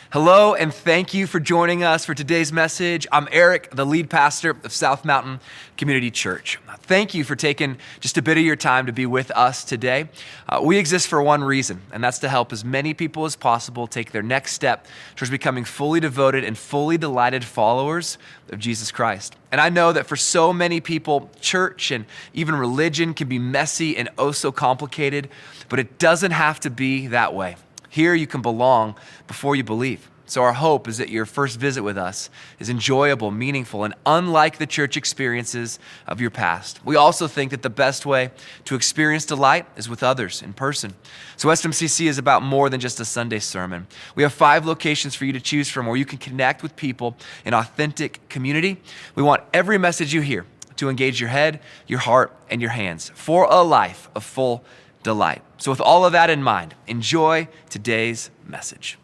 Hello, and thank you for joining us for today's message. I'm Eric, the lead pastor of South Mountain Community Church. Thank you for taking just a bit of your time to be with us today. We exist for one reason, and that's to help as many people as possible take their next step towards becoming fully devoted and fully delighted followers of Jesus Christ. And I know that for so many people, church and even religion can be messy and oh so complicated, but it doesn't have to be that way. Here you can belong before you believe. So our hope is that your first visit with us is enjoyable, meaningful, and unlike the church experiences of your past. We also think that the best way to experience delight is with others in person. So SMCC is about more than just a Sunday sermon. We have 5 locations for you to choose from where you can connect with people in authentic community. We want every message you hear to engage your head, your heart, and your hands for a life of full delight. So with all of that in mind, enjoy today's message.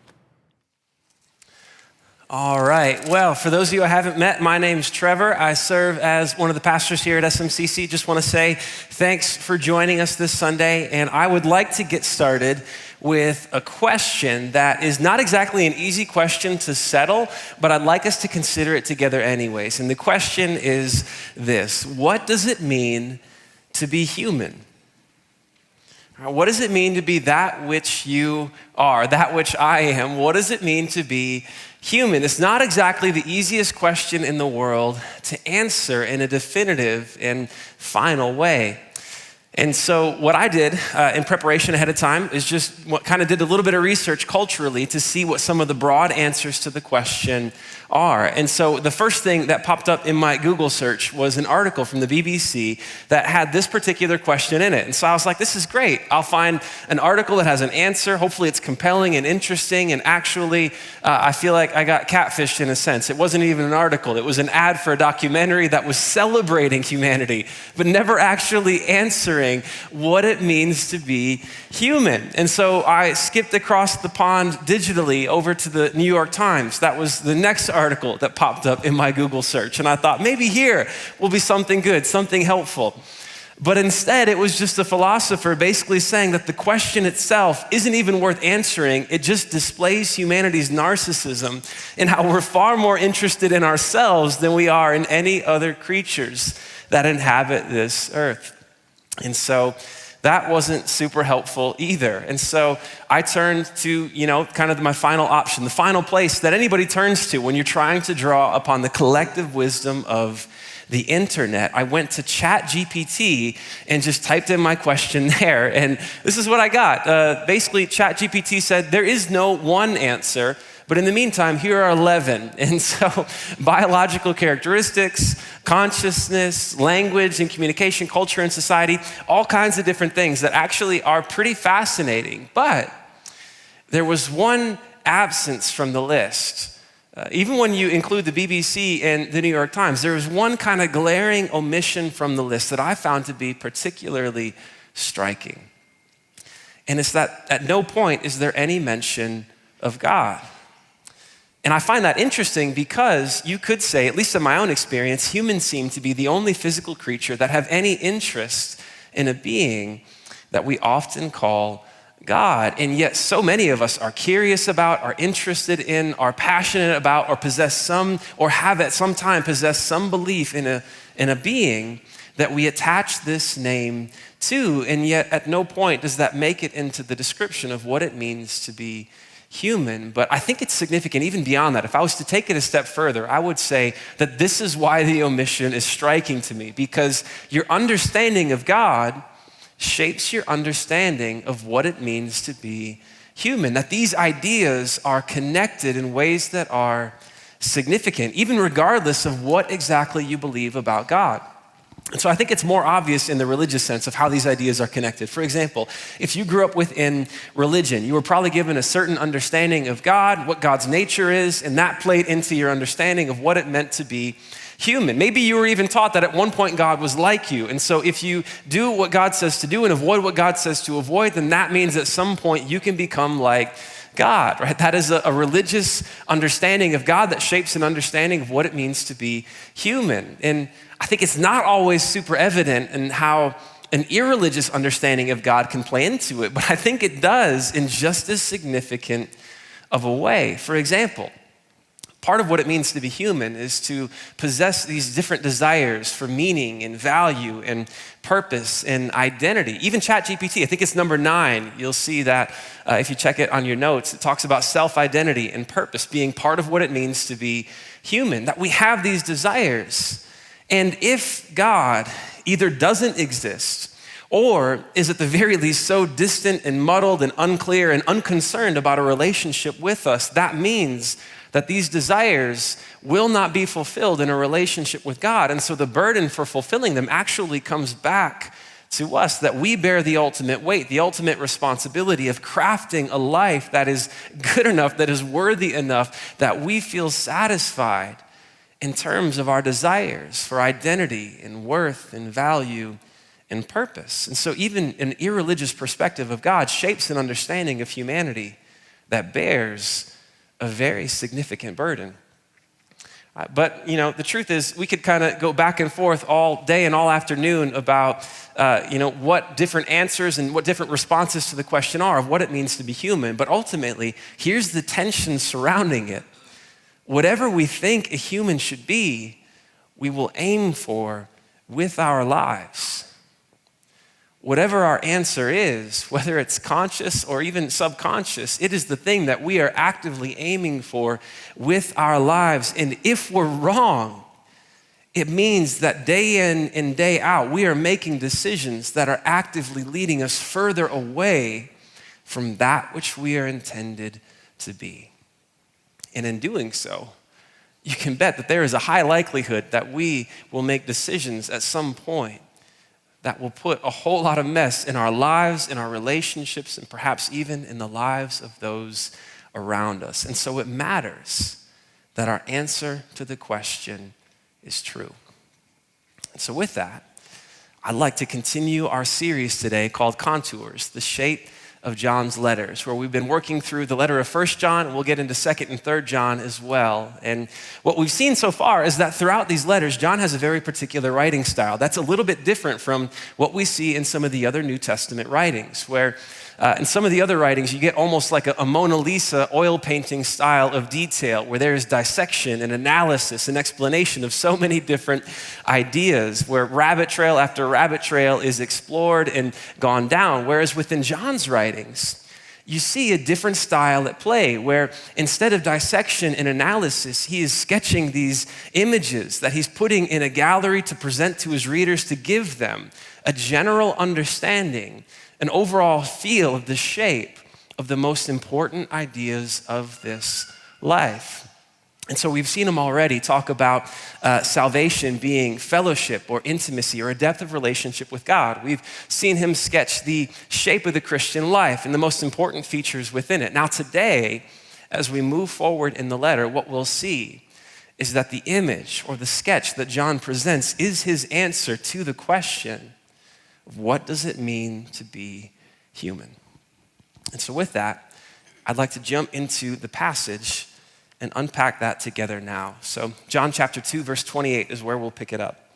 All right. Well, for those of you I haven't met, my name's Trevor. I serve as one of the pastors here at SMCC. Just want to say thanks for joining us this Sunday. And I would like to get started with a question that is not exactly an easy question to settle, but I'd like us to consider it together anyways. And the question is this: what does it mean to be human? What does it mean to be that which you are, that which I am? What does it mean to be human? It's not exactly the easiest question in the world to answer in a definitive and final way. And so what I did in preparation ahead of time is just did a little bit of research culturally to see what some of the broad answers to the question are. And so the first thing that popped up in my Google search was an article from the BBC that had this particular question in it. And so I was like, this is great. I'll find an article that has an answer. Hopefully it's compelling and interesting. And actually, I feel like I got catfished in a sense. It wasn't even an article. It was an ad for a documentary that was celebrating humanity, but never actually answering what it means to be human. And so I skipped across the pond digitally over to the New York Times. That was the next article that popped up in my Google search. And I thought maybe here will be something good, something helpful. But instead, it was just a philosopher basically saying that the question itself isn't even worth answering. It just displays humanity's narcissism and how we're far more interested in ourselves than we are in any other creatures that inhabit this earth. And so that wasn't super helpful either. And so I turned to, my final option, the final place that anybody turns to when you're trying to draw upon the collective wisdom of the internet. I went to ChatGPT and just typed in my question there. And this is what I got. Basically, ChatGPT said there is no one answer, but in the meantime, here are 11. And so biological characteristics, consciousness, language and communication, culture and society, all kinds of different things that actually are pretty fascinating. But there was one absence from the list. Even when you include the BBC and the New York Times, there was one kind of glaring omission from the list that I found to be particularly striking. And it's that at no point is there any mention of God. And I find that interesting because you could say, at least in my own experience, humans seem to be the only physical creature that have any interest in a being that we often call God. And yet so many of us are curious about, are interested in, are passionate about, or possess some, or have at some time possessed some belief in a being that we attach this name to. And yet at no point does that make it into the description of what it means to be human. But I think it's significant even beyond that. If I was to take it a step further, I would say that this is why the omission is striking to me, because your understanding of God shapes your understanding of what it means to be human, that these ideas are connected in ways that are significant, even regardless of what exactly you believe about God. And so I think it's more obvious in the religious sense of how these ideas are connected. For example, if you grew up within religion, you were probably given a certain understanding of God, what God's nature is, and that played into your understanding of what it meant to be human. Maybe you were even taught that at one point God was like you. And so if you do what God says to do and avoid what God says to avoid, then that means at some point you can become like God, right? That is a religious understanding of God that shapes an understanding of what it means to be human. And I think it's not always super evident in how an irreligious understanding of God can play into it, but I think it does in just as significant of a way. For example, part of what it means to be human is to possess these different desires for meaning and value and purpose and identity. Even ChatGPT, I think it's number 9. You'll see that if you check it on your notes, it talks about self-identity and purpose being part of what it means to be human, that we have these desires. And if God either doesn't exist or is at the very least so distant and muddled and unclear and unconcerned about a relationship with us, that means that these desires will not be fulfilled in a relationship with God. And so the burden for fulfilling them actually comes back to us, that we bear the ultimate weight, the ultimate responsibility of crafting a life that is good enough, that is worthy enough, that we feel satisfied in terms of our desires for identity and worth and value and purpose. And so even an irreligious perspective of God shapes an understanding of humanity that bears a very significant burden. But the truth is, we could kind of go back and forth all day and all afternoon about what different answers and what different responses to the question are of what it means to be human. But ultimately, here's the tension surrounding it. Whatever we think a human should be, we will aim for with our lives. Whatever our answer is, whether it's conscious or even subconscious, it is the thing that we are actively aiming for with our lives. And if we're wrong, it means that day in and day out, we are making decisions that are actively leading us further away from that which we are intended to be. And in doing so, you can bet that there is a high likelihood that we will make decisions at some point that will put a whole lot of mess in our lives, in our relationships, and perhaps even in the lives of those around us. And so it matters that our answer to the question is true. And so with that, I'd like to continue our series today called Contours, the Shape of John's Letters, where we've been working through the letter of 1 John, and we'll get into 2nd and 3rd John as well. And what we've seen so far is that throughout these letters, John has a very particular writing style that's a little bit different from what we see in some of the other New Testament writings, where in some of the other writings, you get almost like a Mona Lisa oil painting style of detail, where there is dissection and analysis and explanation of so many different ideas, where rabbit trail after rabbit trail is explored and gone down. Whereas within John's writings, you see a different style at play, where instead of dissection and analysis, he is sketching these images that he's putting in a gallery to present to his readers, to give them a general understanding, an overall feel of the shape of the most important ideas of this life. And so we've seen him already talk about salvation being fellowship or intimacy or a depth of relationship with God. We've seen him sketch the shape of the Christian life and the most important features within it. Now today, as we move forward in the letter, what we'll see is that the image or the sketch that John presents is his answer to the question of what does it mean to be human. And so with that, I'd like to jump into the passage and unpack that together now. So John chapter 2, verse 28 is where we'll pick it up.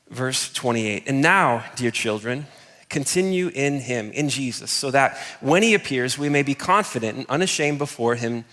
Verse 28, and now, dear children, continue in him, in Jesus, so that when he appears, we may be confident and unashamed before him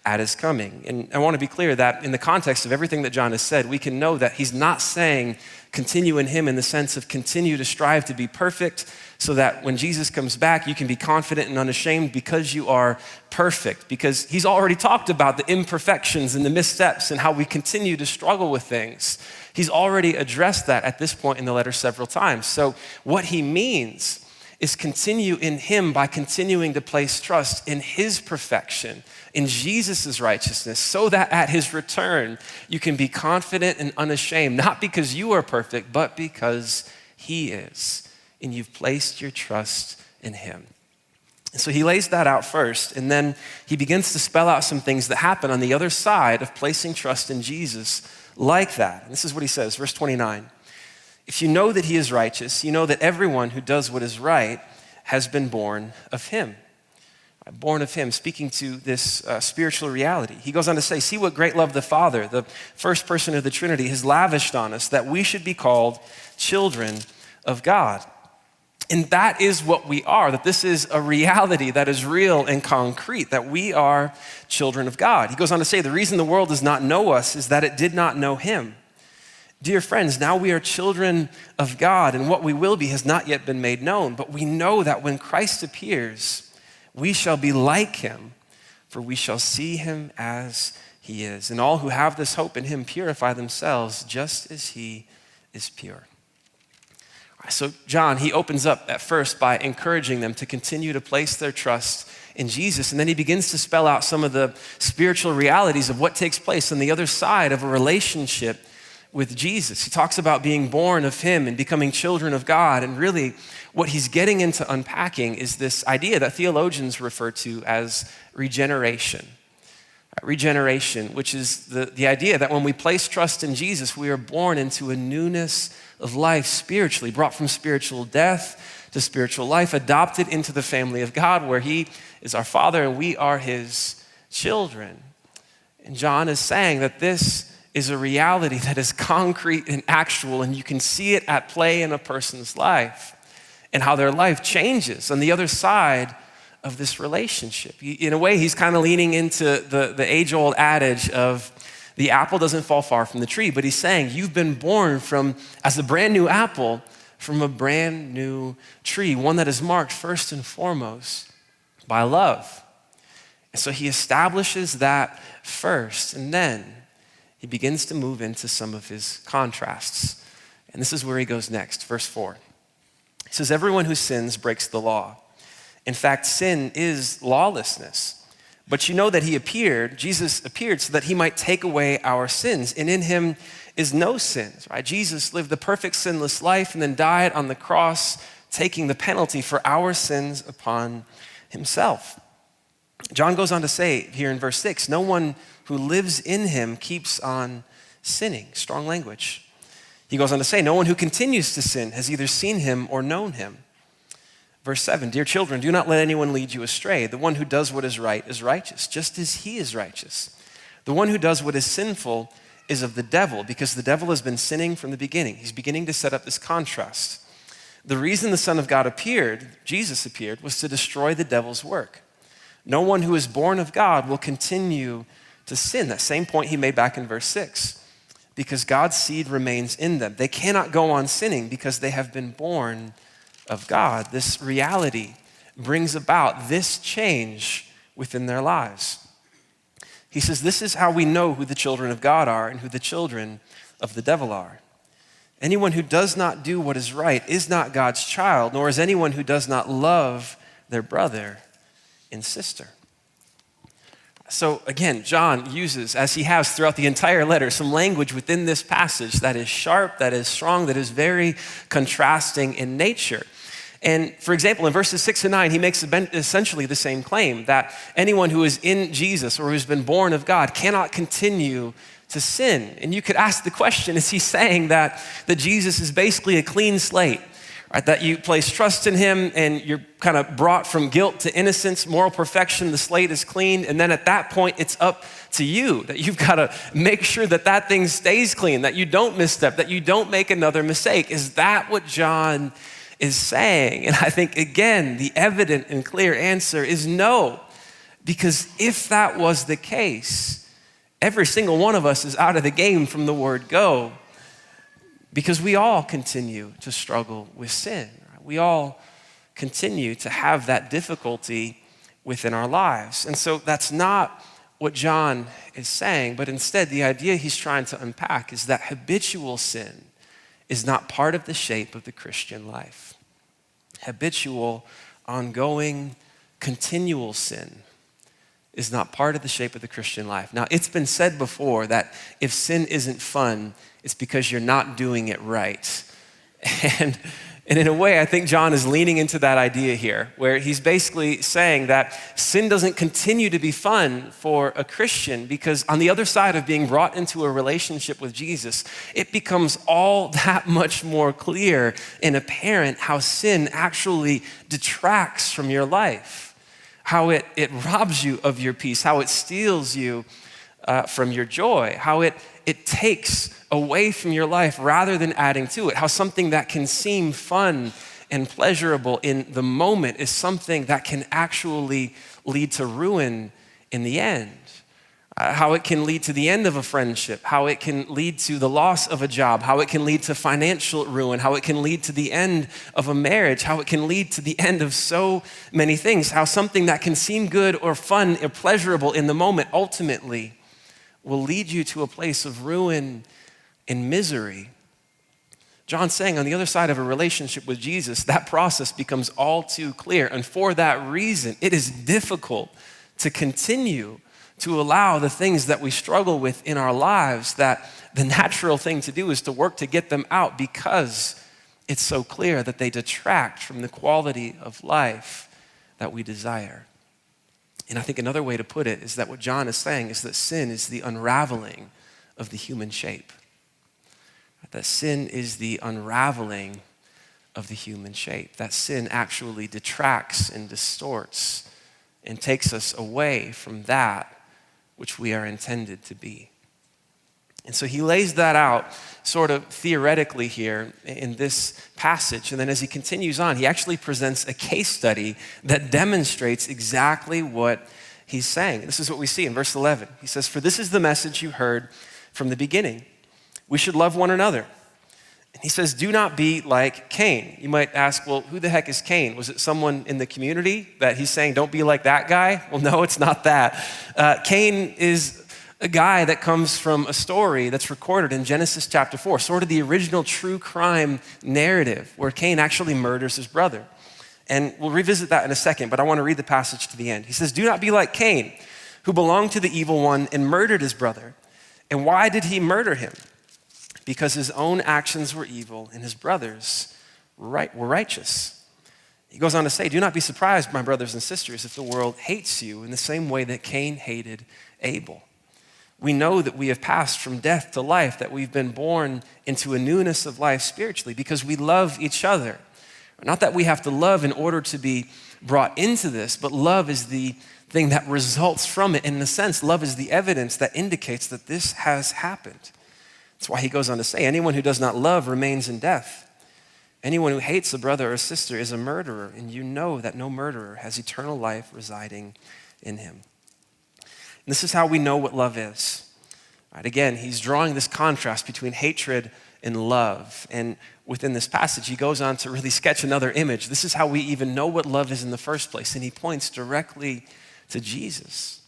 at his coming. And I want to be clear that in the context of everything that John has said, we can know that he's not saying continue in him in the sense of continue to strive to be perfect so that when Jesus comes back, you can be confident and unashamed because you are perfect. Because he's already talked about the imperfections and the missteps and how we continue to struggle with things. He's already addressed that at this point in the letter several times. So what he means is continue in him by continuing to place trust in his perfection, in Jesus' righteousness, so that at his return, you can be confident and unashamed, not because you are perfect, but because he is, and you've placed your trust in him. And so he lays that out first, and then he begins to spell out some things that happen on the other side of placing trust in Jesus like that. And this is what he says, verse 29. If you know that he is righteous, you know that everyone who does what is right has been born of him. Born of him, speaking to this spiritual reality. He goes on to say, see what great love the Father, the first person of the Trinity, has lavished on us, that we should be called children of God. And that is what we are, that this is a reality that is real and concrete, that we are children of God. He goes on to say, the reason the world does not know us is that it did not know him. Dear friends, now we are children of God, and what we will be has not yet been made known. But we know that when Christ appears, we shall be like him, for we shall see him as he is. And all who have this hope in him purify themselves just as he is pure. So John, he opens up at first by encouraging them to continue to place their trust in Jesus. And then he begins to spell out some of the spiritual realities of what takes place on the other side of a relationship with Jesus. He talks about being born of him and becoming children of God. And really what he's getting into unpacking is this idea that theologians refer to as regeneration. Regeneration, which is the idea that when we place trust in Jesus, we are born into a newness of life spiritually, brought from spiritual death to spiritual life, adopted into the family of God where he is our Father and we are his children. And John is saying that this is a reality that is concrete and actual, and you can see it at play in a person's life and how their life changes on the other side of this relationship. In a way, he's kind of leaning into the age-old adage of the apple doesn't fall far from the tree, but he's saying you've been born as a brand new apple from a brand new tree, one that is marked first and foremost by love. And so he establishes that first, and then he begins to move into some of his contrasts. And this is where he goes next, verse 4. He says, everyone who sins breaks the law. In fact, sin is lawlessness. But you know that Jesus appeared so that he might take away our sins. And in him is no sin, right? Jesus lived the perfect sinless life and then died on the cross, taking the penalty for our sins upon himself. John goes on to say here in verse 6, no one who lives in him keeps on sinning. Strong language. He goes on to say, no one who continues to sin has either seen him or known him. Verse 7, dear children, do not let anyone lead you astray. The one who does what is right is righteous, just as he is righteous. The one who does what is sinful is of the devil, because the devil has been sinning from the beginning. He's beginning to set up this contrast. The reason the Son of God appeared, Jesus appeared, was to destroy the devil's work. No one who is born of God will continue to sin. That same point he made back in verse 6, because God's seed remains in them. They cannot go on sinning because they have been born of God. This reality brings about this change within their lives. He says, this is how we know who the children of God are and who the children of the devil are. Anyone who does not do what is right is not God's child, nor is anyone who does not love their brother and sister. So again, John uses, as he has throughout the entire letter, some language within this passage that is sharp, that is strong, that is very contrasting in nature. And for example, in verses 6 and 9, he makes essentially the same claim, that anyone who is in Jesus or who's been born of God cannot continue to sin. And you could ask the question, is he saying that Jesus is basically a clean slate? Right, that you place trust in him and you're kind of brought from guilt to innocence, moral perfection, the slate is clean. And then at that point, it's up to you, that you've got to make sure that thing stays clean, that you don't misstep, that you don't make another mistake. Is that what John is saying? And I think, again, the evident and clear answer is no. Because if that was the case, every single one of us is out of the game from the word go. Because we all continue to struggle with sin. We all continue to have that difficulty within our lives. And so that's not what John is saying, but instead the idea he's trying to unpack is that habitual sin is not part of the shape of the Christian life. Habitual, ongoing, continual sin is not part of the shape of the Christian life. Now, it's been said before that if sin isn't fun, it's because you're not doing it right. And in a way, I think John is leaning into that idea here, where he's basically saying that sin doesn't continue to be fun for a Christian because on the other side of being brought into a relationship with Jesus, it becomes all that much more clear and apparent how sin actually detracts from your life, how it robs you of your peace, how it steals you from your joy, how it takes away from your life rather than adding to it, how something that can seem fun and pleasurable in the moment is something that can actually lead to ruin in the end. How it can lead to the end of a friendship, how it can lead to the loss of a job, how it can lead to financial ruin, how it can lead to the end of a marriage, how it can lead to the end of so many things, how something that can seem good or fun or pleasurable in the moment ultimately will lead you to a place of ruin and misery. John's saying on the other side of a relationship with Jesus, that process becomes all too clear. And for that reason, it is difficult to continue to allow the things that we struggle with in our lives, that the natural thing to do is to work to get them out, because it's so clear that they detract from the quality of life that we desire. And I think another way to put it is that what John is saying is that sin is the unraveling of the human shape. That sin is the unraveling of the human shape. That sin actually detracts and distorts and takes us away from that which we are intended to be. And so he lays that out sort of theoretically here in this passage. And then as he continues on, he actually presents a case study that demonstrates exactly what he's saying. This is what we see in verse 11. He says, "For this is the message you heard from the beginning. We should love one another." And he says, "Do not be like Cain." You might ask, well, who the heck is Cain? Was it someone in the community that he's saying, don't be like that guy? Well, no, it's not that. Cain is a guy that comes from a story that's recorded in Genesis chapter 4, sort of the original true crime narrative where Cain actually murders his brother. And we'll revisit that in a second, but I want to read the passage to the end. He says, "Do not be like Cain, who belonged to the evil one and murdered his brother. And why did he murder him? Because his own actions were evil and his brothers were righteous." He goes on to say, "Do not be surprised, my brothers and sisters, if the world hates you in the same way that Cain hated Abel. We know that we have passed from death to life, that we've been born into a newness of life spiritually because we love each other. Not that we have to love in order to be brought into this, but love is the thing that results from it. In a sense, love is the evidence that indicates that this has happened." That's why he goes on to say, "Anyone who does not love remains in death. Anyone who hates a brother or sister is a murderer, and you know that no murderer has eternal life residing in him." And this is how we know what love is. Right, again, he's drawing this contrast between hatred and love. And within this passage, he goes on to really sketch another image. This is how we even know what love is in the first place. And he points directly to Jesus.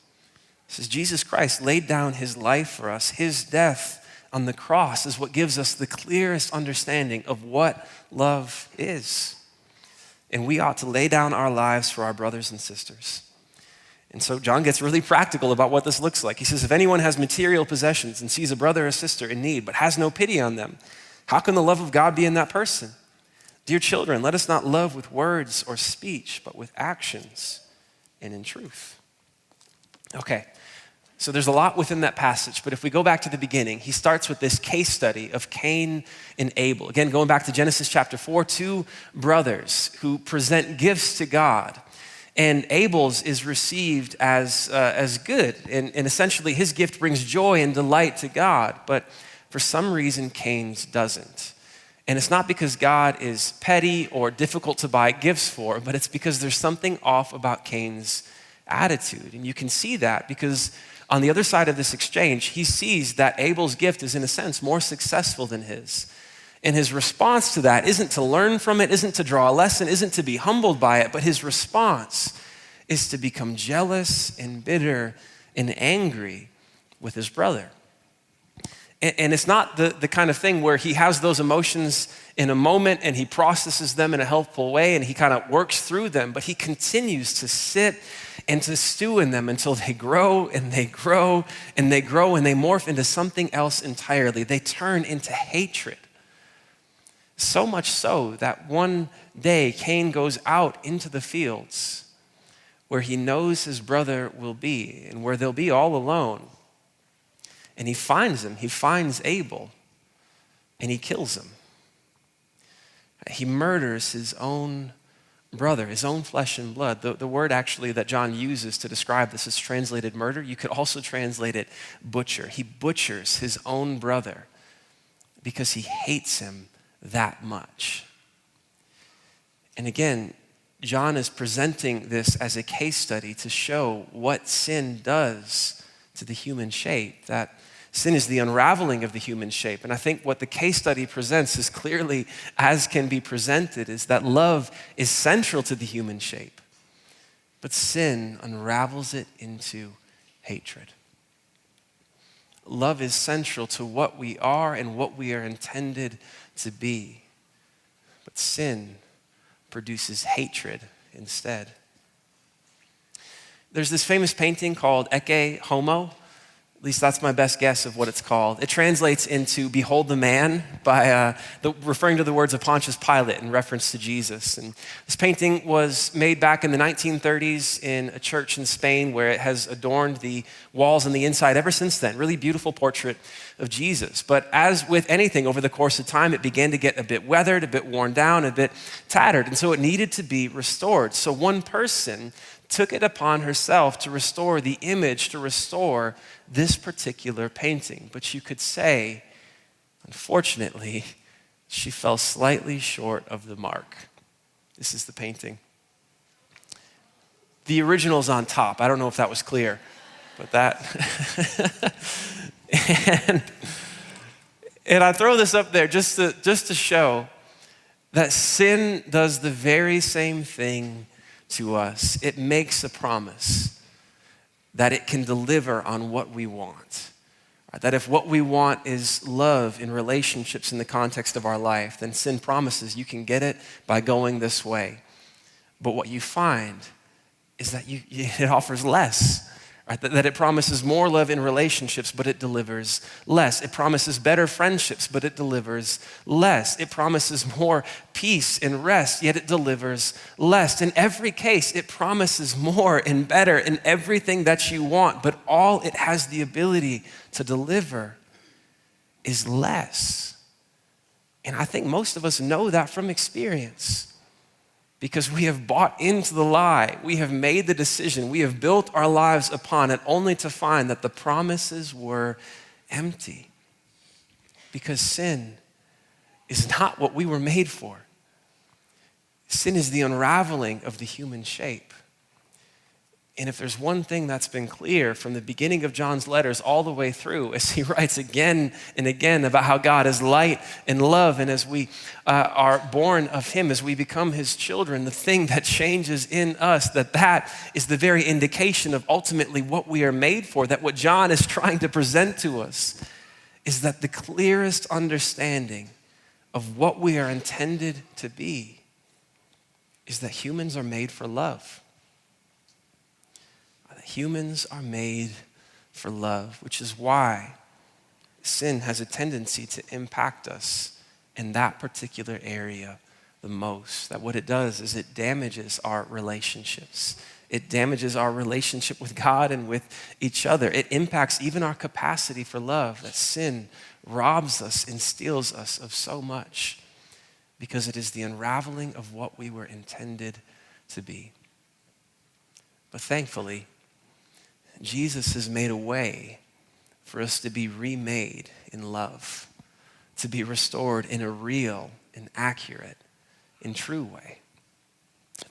He says, Jesus Christ laid down his life for us. His death on the cross is what gives us the clearest understanding of what love is. And we ought to lay down our lives for our brothers and sisters. And so John gets really practical about what this looks like. He says, if anyone has material possessions and sees a brother or sister in need but has no pity on them, how can the love of God be in that person? Dear children, let us not love with words or speech, but with actions and in truth. Okay. So there's a lot within that passage, but if we go back to the beginning, he starts with this case study of Cain and Abel. Again, going back to Genesis chapter 4, two brothers who present gifts to God, and Abel's is received as good, and essentially his gift brings joy and delight to God, but for some reason Cain's doesn't. And it's not because God is petty or difficult to buy gifts for, but it's because there's something off about Cain's attitude, and you can see that because on the other side of this exchange, he sees that Abel's gift is, in a sense, more successful than his. And his response to that isn't to learn from it, isn't to draw a lesson, isn't to be humbled by it, but his response is to become jealous and bitter and angry with his brother. And it's not the kind of thing where he has those emotions in a moment and he processes them in a helpful way and he kind of works through them, but he continues to sit and to stew in them until they grow and they grow and they grow and they morph into something else entirely. They turn into hatred. So much so that one day Cain goes out into the fields where he knows his brother will be and where they'll be all alone. And he finds him, he finds Abel, and he kills him. He murders his own brother, his own flesh and blood. The word actually that John uses to describe this is translated murder. You could also translate it butcher. He butchers his own brother because he hates him that much. And again, John is presenting this as a case study to show what sin does to the human shape, that sin is the unraveling of the human shape. And I think what the case study presents as clearly as can be presented is that love is central to the human shape, but sin unravels it into hatred. Love is central to what we are and what we are intended to be, but sin produces hatred instead. There's this famous painting called Ecce Homo. At least that's my best guess of what it's called. It translates into Behold the Man, by referring to the words of Pontius Pilate in reference to Jesus. And this painting was made back in the 1930s in a church in Spain, where it has adorned the walls and the inside ever since then. Really beautiful portrait of Jesus. But as with anything over the course of time, it began to get a bit weathered, a bit worn down, a bit tattered. And so it needed to be restored. So one person took it upon herself to restore the image, to restore this particular painting. But you could say, unfortunately, she fell slightly short of the mark. This is the painting. The original's on top. I don't know if that was clear, but that. and I throw this up there just to show that sin does the very same thing to us. It makes a promise that it can deliver on what we want. That if what we want is love in relationships in the context of our life, then sin promises you can get it by going this way. But what you find is that it offers less. Right? That it promises more love in relationships, but it delivers less. It promises better friendships, but it delivers less. It promises more peace and rest, yet it delivers less. In every case, it promises more and better in everything that you want, but all it has the ability to deliver is less. And I think most of us know that from experience, because we have bought into the lie. We have made the decision. We have built our lives upon it, only to find that the promises were empty. Because sin is not what we were made for. Sin is the unraveling of the human shape. And if there's one thing that's been clear from the beginning of John's letters all the way through, as he writes again and again about how God is light and love, and as we are born of him, as we become his children, the thing that changes in us, that is the very indication of ultimately what we are made for, that what John is trying to present to us is that the clearest understanding of what we are intended to be is that humans are made for love. Humans are made for love, which is why sin has a tendency to impact us in that particular area the most. That what it does is it damages our relationships. It damages our relationship with God and with each other. It impacts even our capacity for love. That sin robs us and steals us of so much because it is the unraveling of what we were intended to be. But thankfully, Jesus has made a way for us to be remade in love, to be restored in a real and accurate and true way.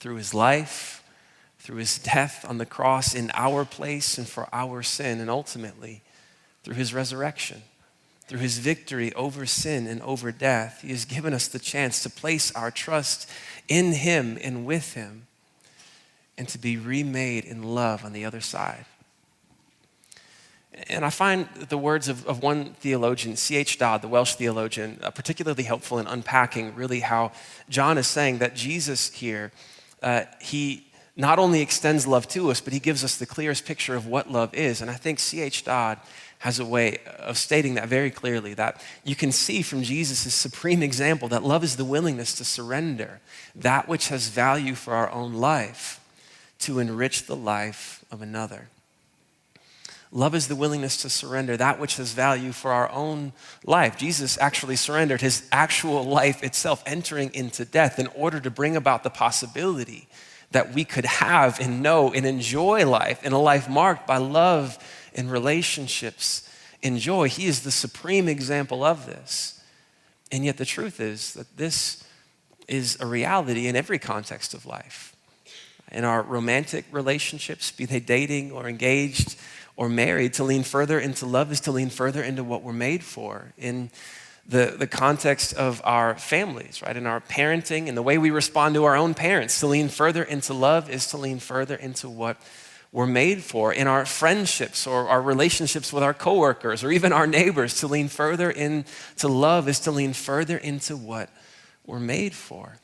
Through his life, through his death on the cross in our place and for our sin, and ultimately through his resurrection, through his victory over sin and over death. He has given us the chance to place our trust in him and with him, and to be remade in love on the other side. And I find the words of one theologian, C.H. Dodd, the Welsh theologian, particularly helpful in unpacking really how John is saying that Jesus here, he not only extends love to us, but he gives us the clearest picture of what love is. And I think C.H. Dodd has a way of stating that very clearly, that you can see from Jesus' supreme example that love is the willingness to surrender that which has value for our own life to enrich the life of another. Love is the willingness to surrender that which has value for our own life. Jesus actually surrendered his actual life itself, entering into death in order to bring about the possibility that we could have and know and enjoy life, and a life marked by love and relationships and joy. He is the supreme example of this. And yet the truth is that this is a reality in every context of life. In our romantic relationships, be they dating or engaged or married, to lean further into love is to lean further into what we're made for. In the context of our families, right? In our parenting and the way we respond to our own parents, to lean further into love is to lean further into what we're made for. In our friendships or our relationships with our coworkers or even our neighbors, to lean further into love is to lean further into what we're made for.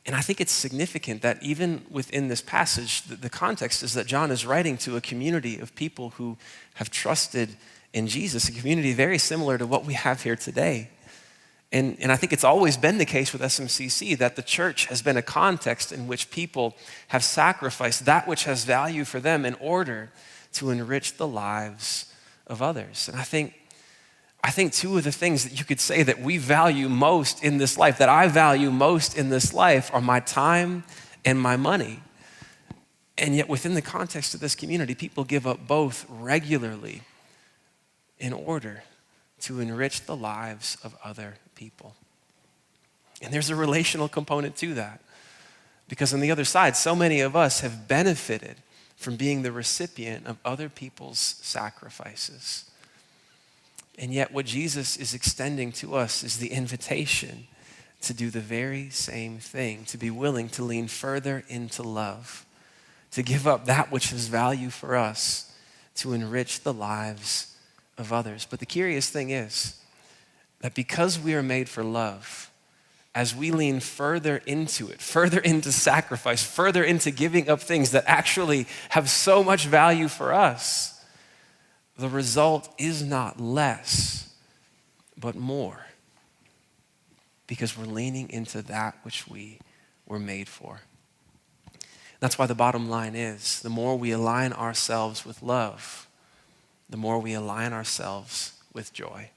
And I think it's significant that even within this passage, the context is that John is writing to a community of people who have trusted in Jesus, a community very similar to what we have here today. And I think it's always been the case with SMCC that the church has been a context in which people have sacrificed that which has value for them in order to enrich the lives of others. And I think two of the things that you could say that we value most in this life, that I value most in this life, are my time and my money. And yet within the context of this community, people give up both regularly in order to enrich the lives of other people. And there's a relational component to that. Because on the other side, so many of us have benefited from being the recipient of other people's sacrifices. And yet what Jesus is extending to us is the invitation to do the very same thing, to be willing to lean further into love, to give up that which has value for us, to enrich the lives of others. But the curious thing is that because we are made for love, as we lean further into it, further into sacrifice, further into giving up things that actually have so much value for us, the result is not less, but more. Because we're leaning into that which we were made for. That's why the bottom line is, the more we align ourselves with love, the more we align ourselves with joy.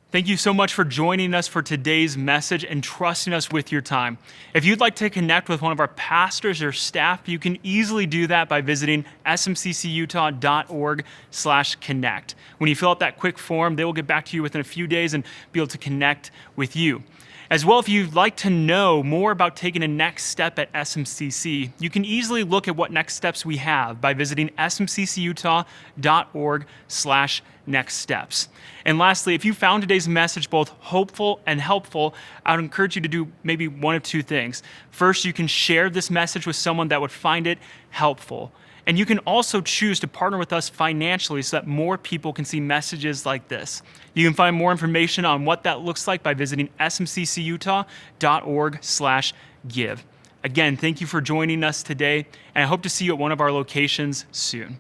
Thank you so much for joining us for today's message and trusting us with your time. If you'd like to connect with one of our pastors or staff, you can easily do that by visiting smccutah.org/connect. When you fill out that quick form, they will get back to you within a few days and be able to connect with you. As well, if you'd like to know more about taking a next step at SMCC, you can easily look at what next steps we have by visiting smccutah.org/next steps. And lastly, if you found today's message both hopeful and helpful, I would encourage you to do maybe one of two things. First, you can share this message with someone that would find it helpful. And you can also choose to partner with us financially so that more people can see messages like this. You can find more information on what that looks like by visiting smccutah.org/give. Again, thank you for joining us today, and I hope to see you at one of our locations soon.